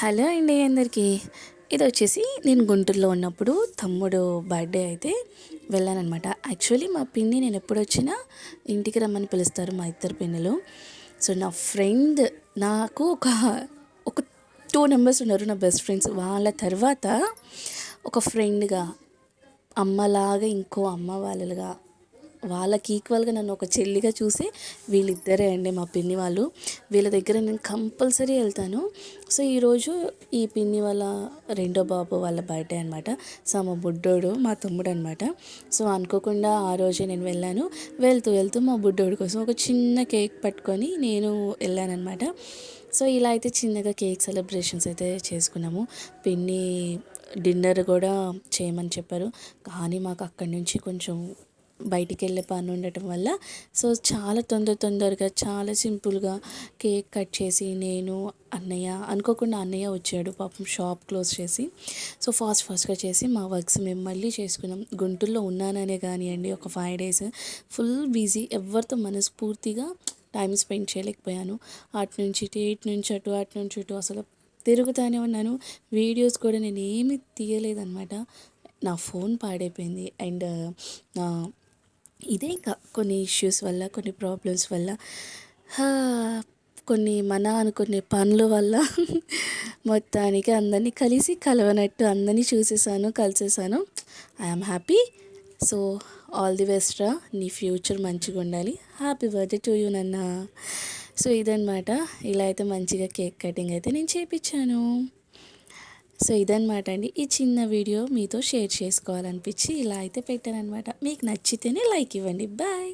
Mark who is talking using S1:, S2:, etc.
S1: Hello అండి అందరికీ. ఇది వచ్చేసి నేను గుంటూరులో ఉన్నప్పుడు తమ్ముడు బర్త్డే అయితే వెళ్ళానమాట. యాక్చువల్లీ మా పిన్ని నేను ఎప్పుడు వచ్చినా ఇంటికి రమ్మని పిలుస్తారు మా ఇద్దరు పిన్నులు. సో నా ఫ్రెండ్ నాకు ఒక 2 మెంబర్స్ ఉన్నారు నా బెస్ట్ ఫ్రెండ్స్. వాళ్ళ తర్వాత ఒక ఫ్రెండ్గా, అమ్మలాగా ఇంకో అమ్మ వాళ్ళగా, వాళ్ళకి ఈక్వల్గా నన్ను ఒక చెల్లిగా చూసి వీళ్ళిద్దరే అండి మా పిన్ని వాళ్ళు. వీళ్ళ దగ్గర నేను కంపల్సరీ వెళ్తాను. సో ఈరోజు ఈ పిన్ని వాళ్ళ రెండో బాబు వాళ్ళ బర్త్డే అనమాట. సో మా బుడ్డోడు మా తమ్ముడు అనమాట. సో అనుకోకుండా ఆ రోజే నేను వెళ్ళాను. వెళ్తూ వెళ్తూ మా బుడ్డోడి కోసం ఒక చిన్న కేక్ పట్టుకొని నేను వెళ్ళానమాట. సో ఇలా అయితే చిన్నగా కేక్ సెలబ్రేషన్స్ అయితే చేసుకున్నాము. పిన్ని డిన్నర్ కూడా చేయమని చెప్పారు. కానీ మాకు అక్కడి నుంచి కొంచెం బయటికి వెళ్ళే పని ఉండటం వల్ల సో చాలా తొందరగా చాలా సింపుల్గా కేక్ కట్ చేసి నేను అన్నయ్య అనుకోకుండా అన్నయ్య వచ్చాడు పాపం షాప్ క్లోజ్ చేసి. సో ఫాస్ట్గా చేసి మా వర్క్స్ మేము మళ్ళీ చేసుకున్నాం. గుంటూరులో ఉన్నాననే కానివ్వండి ఒక 5 days ఫుల్ బిజీ, ఎవరితో మనస్ఫూర్తిగా టైం స్పెండ్ చేయలేకపోయాను. అటు నుంచి అటు అసలు తిరుగుతూనే ఉన్నాను. వీడియోస్ కూడా నేను ఏమీ తీయలేదన్నమాట. నా ఫోన్ పాడైపోయింది. అండ్ ఇదే ఇంకా కొన్ని ఇష్యూస్ వల్ల, కొన్ని ప్రాబ్లమ్స్ వల్ల, కొన్ని మన అనుకునే పనుల వల్ల మొత్తానికి అందరినీ కలిసి కలవనట్టు అందరినీ చూసేసాను, కలిసేసాను. I'm happy. So all the best రా, నీ ఫ్యూచర్ మంచిగా ఉండాలి. హ్యాపీ బర్త్డే టు యూ నాన్న. సో ఇదన్నమాట. ఇలా అయితే మంచిగా కేక్ కటింగ్ అయితే నేను చేయించాను. సో ఇదన్నమాట అండి. ఈ చిన్న వీడియో మీతో షేర్ చేసుకోవాలనిపించి ఇలా అయితే పెట్టాను అనమాట. మీకు నచ్చితేనే లైక్ ఇవ్వండి. బాయ్.